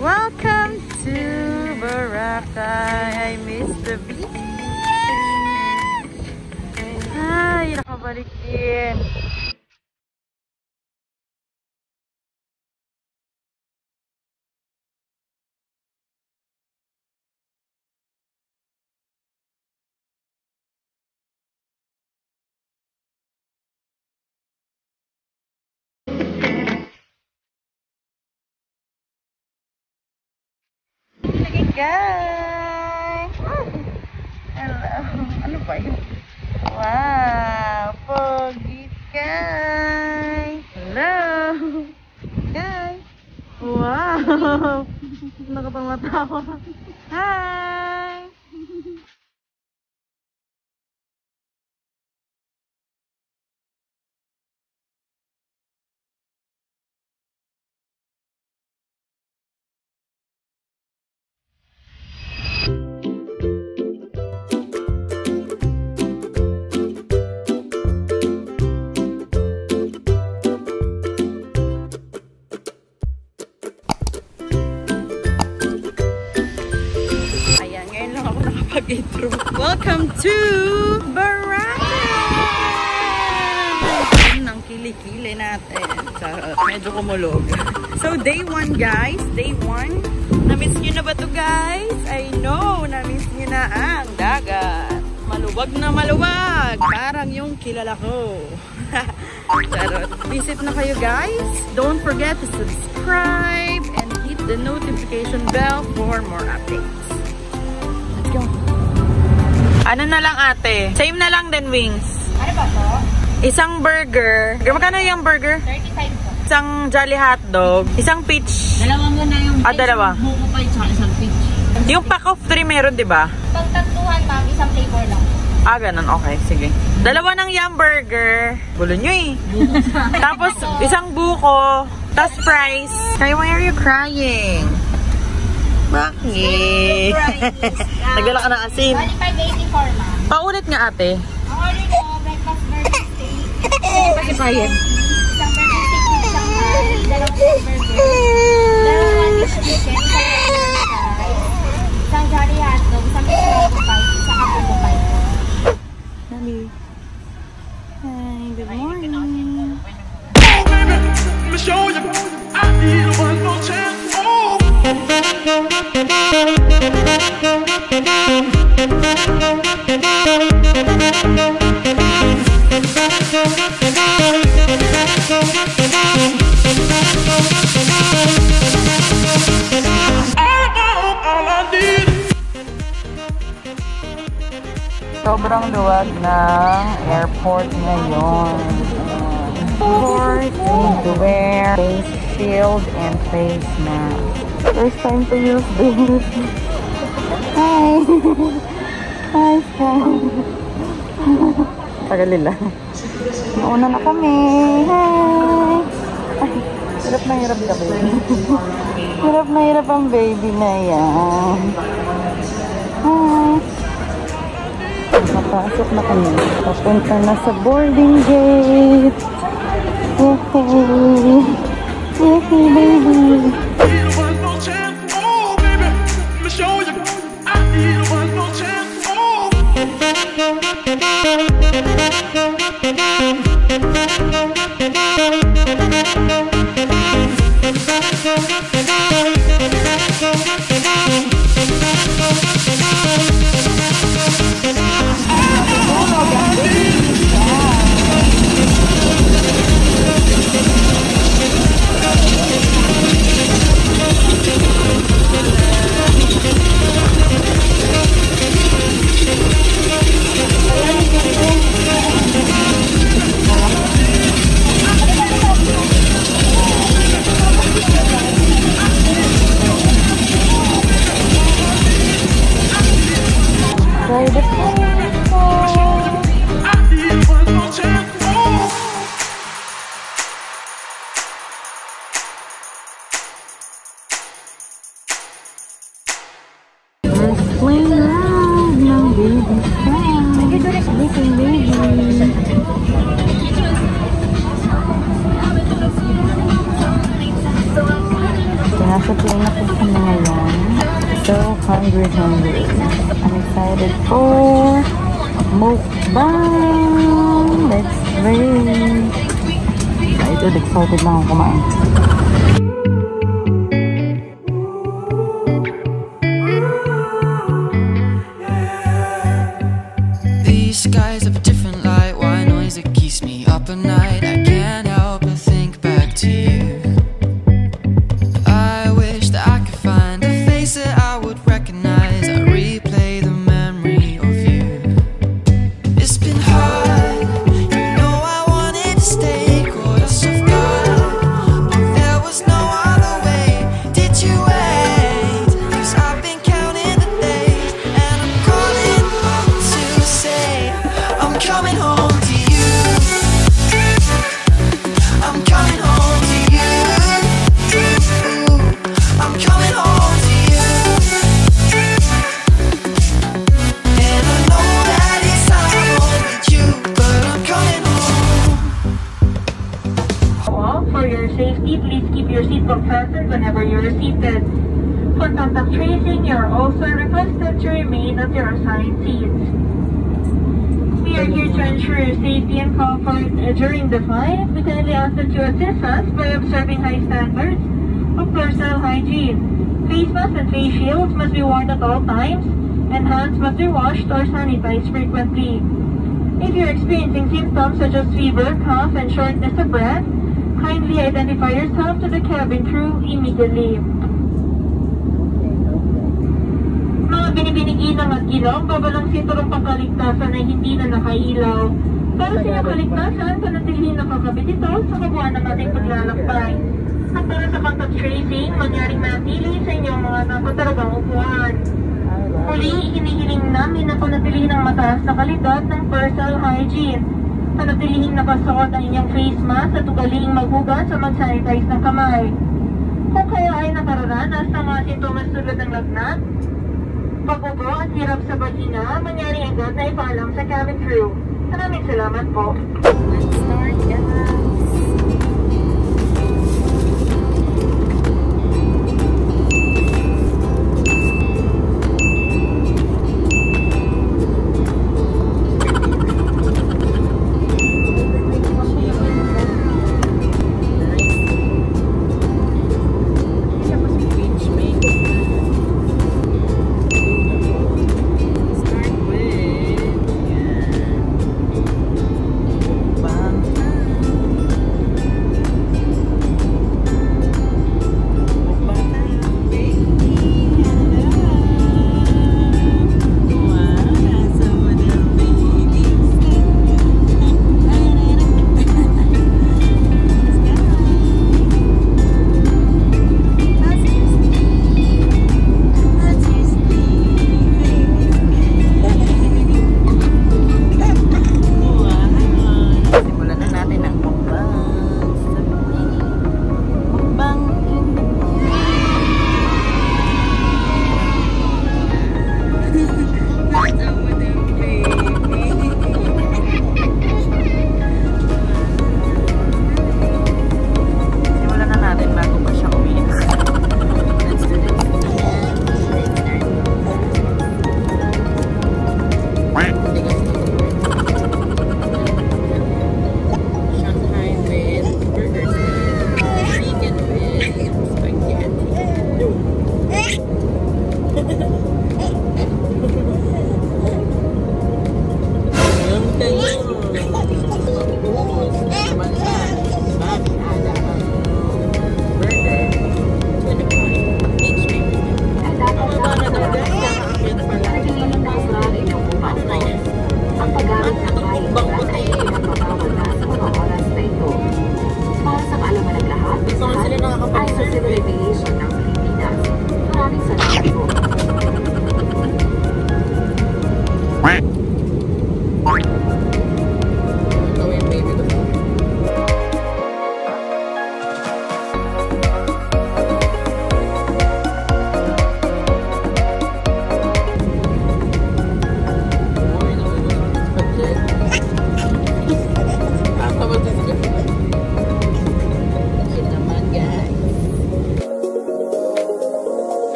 Welcome to Boracay. I miss the beach. Ay, nakabalik din. Guys! Hello! Ano ba yun? Wow! Pogi guys! Hello! Guys! Wow! Nakapangmatawa! Hi! Welcome to Boracay! Ang kilikili natin. Medyo kumulog. So, day 1 guys. Day 1. Na-miss nyo na ba to guys? I know, na-miss nyo na ang dagat. Maluwag na maluwag. Parang yung kilala ko. Charot. Visit na kayo guys. Don't forget to subscribe and hit the notification bell for more updates. Let's go. Ano na lang ate? Same na lang din wings. Ano ba to? Isang burger. Magkano yung burger? 35 po. Isang Jolly Hotdog. Isang peach. Dalawa mo na yung dalawa. Buko pa isang peach. Yung pack of 3 meron, di ba? Pag tatluhan ma'am, isang flavor lang. Ganun. Okay, sige. Dalawa ng yum burger. Gulo nyo eh. Tapos, isang buko. Tapos fries. Why are you crying? Bakit? Nagdala ka ng asin. 25.84 ma'am. Paulit nga ate. Ang order ko, breakfast burger steak. Bakit bayad? Isang burger steak with Shanghai. Dalawang burger. Dalawang dish chicken. Isang Jolly Hotdog. Isang Mango Pie. Isang Apple Pie. Hi, good morning. Let me show you. I need one more chance. Sobrang luwag ng airport ngayon. Of course, you need to wear face shield and face mask. First time to use this. Hi! Hi, Sam! Tagal nila. Nauna na kami. Hi! Ay, hirap na hirap ka, baby. Hirap na hirap ang baby na yan. Hi! Napasok na kami. Papunta na sa boarding gate. Yay! Yay, baby! nasa plane na po kami ngayon. So, hungry. I'm excited for mukbang. Let's wait. Excited lang ako kumain. These skies have a different light, white noise that keeps me up at night. I can't help but think back to you. I wish that I could find a face that I would recognize. I replay the memory of you. It's been hard, you know I wanted to stay caught us off guard, but there was no other way. Did you wait? 'Cause I've been counting the days, and I'm calling home to say I'm coming home to you. I'm coming home to you. I'm coming home to you. And I know that it's time home with you, but I'm coming home. For your safety, please keep your seatbelt fastened whenever you are seated. For contact tracing, you are also requested to remain at your assigned seats. We are here to ensure your safety and comfort during the flight. We kindly ask that you assist us by observing high standards of personal hygiene. Face masks and face shields must be worn at all times, and hands must be washed or sanitized frequently. If you're experiencing symptoms such as fever, cough, and shortness of breath, kindly identify yourself to the cabin crew immediately. Mga binibining-inang at ilaw, babalang sinturong pangkaligtasan ay hindi na nakailaw. Para sa inyong kaligtasan, panatilihin nakakabit ito sa kabuuan ng ating paglalakbay. At para sa contact tracing, mangyaring manatili sa inyong mga nakataragang upuan. Muli, hinihiling namin na panatilihin ang mataas na kalidad ng personal hygiene. Panatilihing nakasuot ang inyong face mask at ugaliing maghugas sa mag-sanitize ng kamay. Kung kaya ay nakararanas ng mga sintomas tulad ng lagnat, pag-ubo at hirap sa paghinga, mangyaring agad na ipaalam sa cabin crew. Maraming salamat po. Let's start, guys. Ay sa Civil Aviation ng Pilipinas. Maraming salamat po.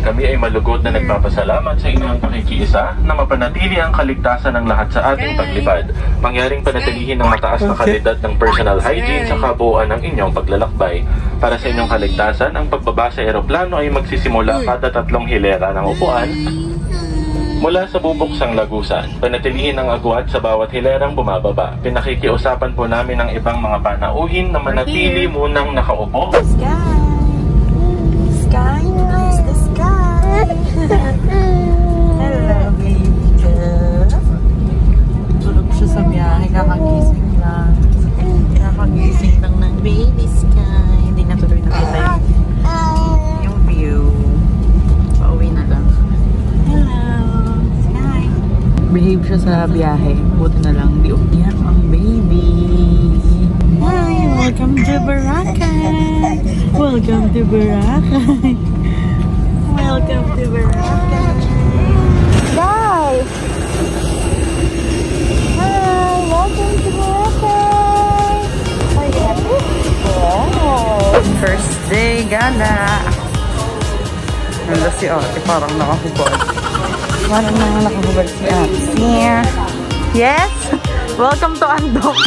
Kami ay malugod na nagpapasalamat sa inyong pakikiisa na mapanatili ang kaligtasan ng lahat sa ating paglipad. Mangyaring panatilihin ng mataas na kalidad ng personal hygiene sa kabuuan ng inyong paglalakbay. Para sa inyong kaligtasan, ang pagbaba sa eroplano ay magsisimula kada 3 hilera ng upuan mula sa bubuksang lagusan. Panatilihin ang agwat sa bawat hilerang bumababa. Pinakikiusapan po namin ang ibang mga panauhin na manatili munang nakaupo. Sky is the sky. Hello, baby girl. Tulog siya sa biyahe. Kakagising lang. Kakagising lang ng baby Sky. Hindi na tuloy nakita yung view. Pauwi na lang. Hello, Sky. Behave siya sa biyahe. Buti na lang. Di umiyak ang baby. Hi, welcome to Boracay. Welcome to Boracay. Welcome to Boracay. Guys! Hi, welcome to Boracay. Ayan. Wow. First day gala. Nanda si ate, parang nakahubad. Parang nakahubad si ate. Yes! Welcome to Andox.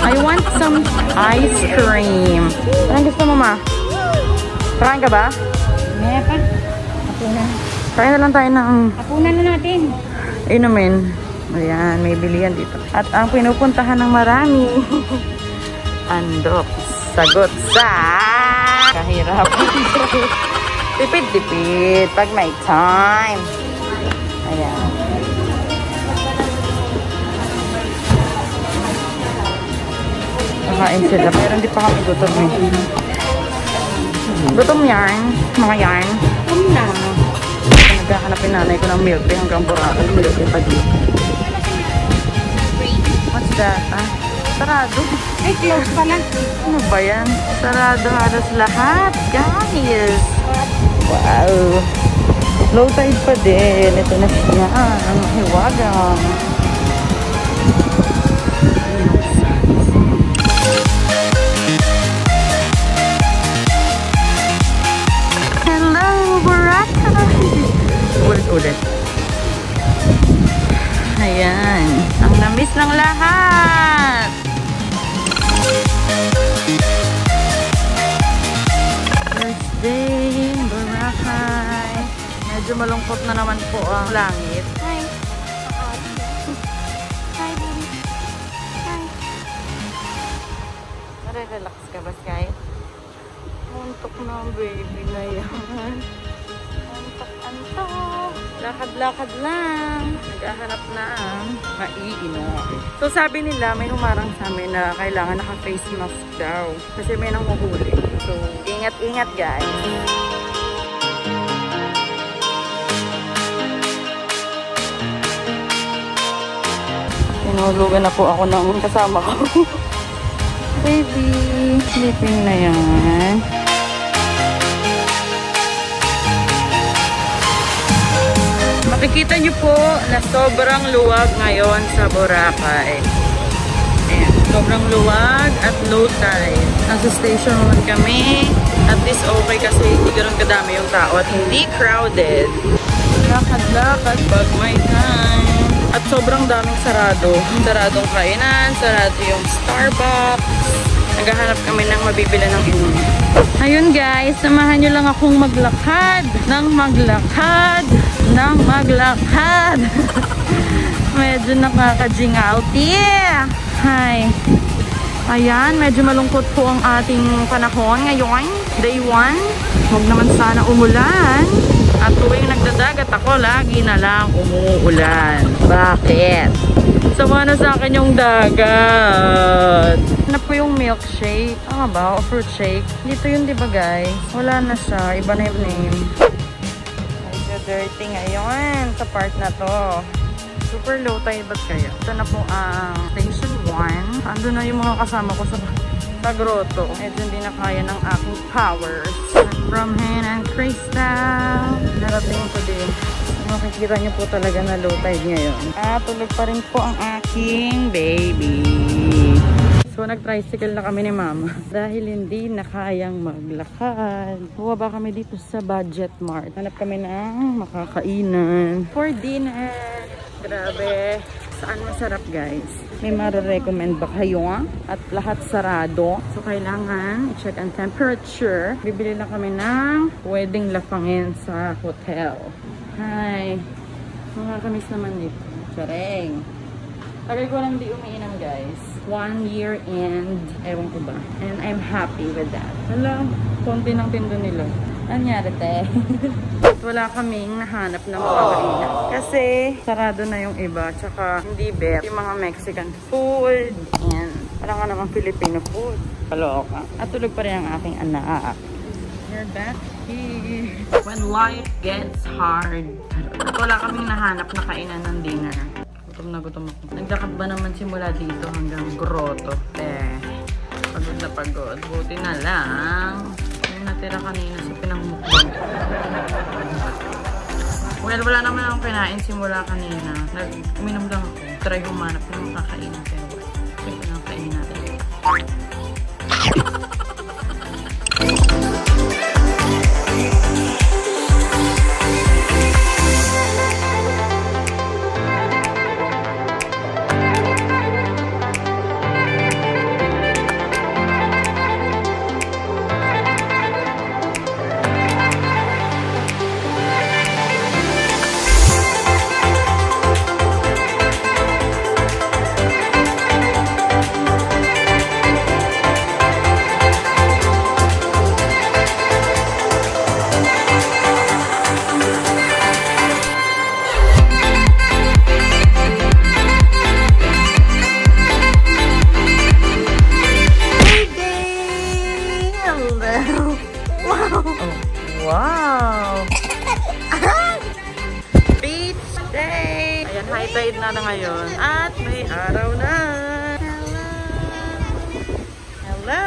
I want some ice cream. Anong gusto mo, ma? Kain ka ba? Mepa. Apunan. Kain na lang tayo ng... Apunan na natin. Inumin. Ayan, may bilihan dito. At ang pinupuntahan ng marami. Andox. Sagot sa... kahirap. Tipid-tipid. Pag may time. Ayan. Kakain sila, pero hindi pa kami gutom eh. Gutom yan, mga yarn. Gutom na. Naghahanapin nanay ko ng milk tea hanggang Boracay. Milk tea pa dito. What's that? Ah, sarado. Ay, close pala. Ano ba yan? Sarado halos lahat, guys. Wow. Low tide pa din. Ito na siya. Ang hiwagang. Ulit. Ayan. Ang namis ng lahat. First day in Boracay. Medyo malungkot na naman po ang langit. Hi. Hi, baby. Hi. Nare-relax ka ba, Sky? Muntok na ang baby na yan. Antok. Lakad-lakad lang. Naghahanap na ang maiinom. So sabi nila, may humarang sa amin na kailangan naka-face mask daw. Kasi may nanghuhuli. So, ingat-ingat guys. Tinulugan na po ako ng kasama ko. Baby, sleeping na yan. Makikita nyo po na sobrang luwag ngayon sa Boracay. Ayan, sobrang luwag at low tide. Nasa station 1 kami. At least okay kasi hindi ganoon kadami yung tao at hindi crowded. Lakad-lakad pag may time. At sobrang daming sarado. Saradong kainan, sarado yung Starbucks. Naghahanap kami ng mabibili ng inom. Ayun guys, samahan nyo lang akong maglakad. Medyo nakaka-jingouty. Hi. Ayan, medyo malungkot po ang ating panahon ngayon. Day 1. Huwag naman sana umulan. At tuwing nagdadagat ako, lagi na lang umuulan. Bakit? Sama na sa akin yung dagat. Ano po yung milkshake? Ano ba? O fruit shake? Dito yun, di ba guys? Wala na siya. Iba na yung name. Medyo dirty ngayon sa part na to. Super low tide ba't kaya? Ito na po ang station 1. Ando na yung mga kasama ko sa grotto. Medyo hindi na kaya ng aking powers. From Hen and Crystal. Narating ko din. Makikita niyo po talaga na low tide ngayon. Tulog pa rin po ang aking baby. So, nag-tricycle na kami ni Mama. Dahil hindi na kayang maglakad. Bumaba kami dito sa Budget Mart. Hanap kami ng makakainan for dinner. Grabe. Saan masarap, guys? May mare-recommend ba kayo? At lahat sarado. So, kailangan i-check ang temperature. Bibili lang kami ng pwedeng lapangin sa hotel. Hi. Makakamiss naman dito. Tsareng. Tagal ko lang di umiinom, guys. 1 year and ewan ko ba. And I'm happy with that. Hala, konti ng tindo nila. Anyari, te? Wala kaming nahanap na makakainan. Kasi sarado na yung iba. Tsaka hindi bet. Yung mga Mexican food. And parang nga naman Filipino food. Kaloka. At tulog pa rin ang aking anak. You're back here. When life gets hard. At wala kaming nahanap na kainan ng dinner. Gutom na gutom ako. Naglakad ba naman simula dito hanggang grotto? Pagod na pagod. Buti na lang. Natira kanina sa pinangmukbang. Well, wala naman akong kinain simula kanina. Uminom lang ako. Try humanap ng makakainin. Pero ito lang kainin natin. Wow! Beach day! Ayan, high tide na ngayon. At may araw na! Hello!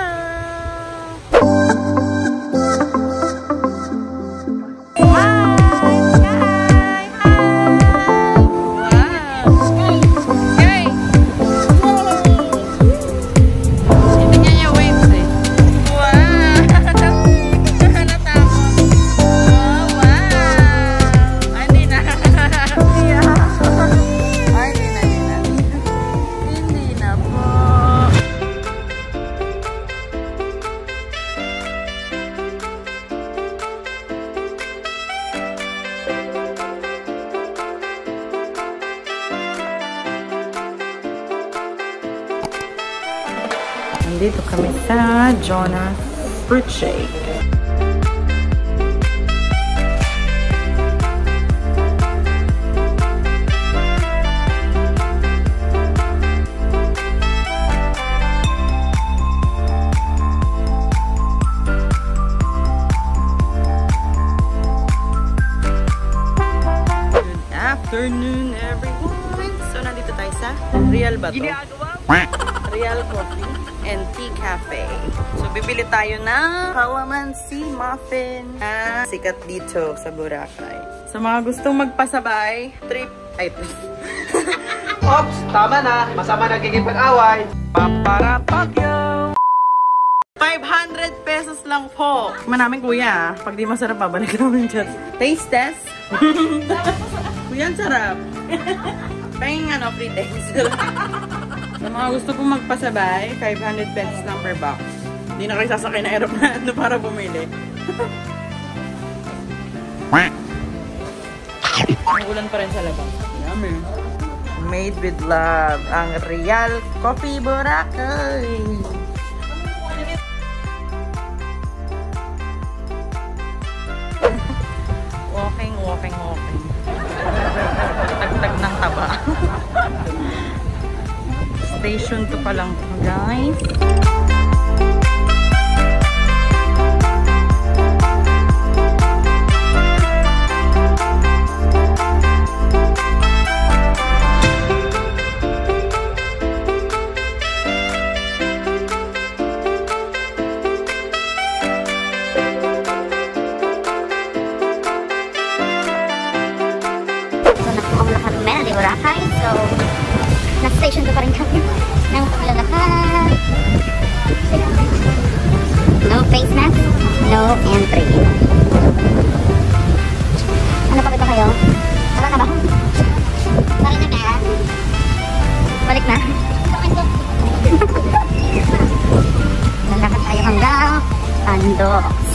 Nandito kami sa Jonas Fruit Shake. Good afternoon, everyone! So, nandito tayo sa Real ba to? Real Coffee and Tea Cafe. So, bibili tayo ng calamansi muffin na sikat dito sa Boracay. Sa mga gustong magpasabay, trip. Ops! Tama na! Masama nagiging pag-away! Paparapagyo! 500 pesos lang po. Manaming kuya. Pag di masarap, babalik namin dyan. Taste test. Kuya, ang sarap. Pahing free taste. Sa mga gusto pong magpasabay, 500 pesos lang per box. Hindi na kayo sasakay na aeroplano para bumili. Ang ulan pa rin sa labas. Yummy. Made with love. Ang Real Coffee Boracay. Walking. Tagtag ng taba. Station to pa lang, guys. Boracay. So, nasa station ko pa rin kami ng paglalakad. bundok.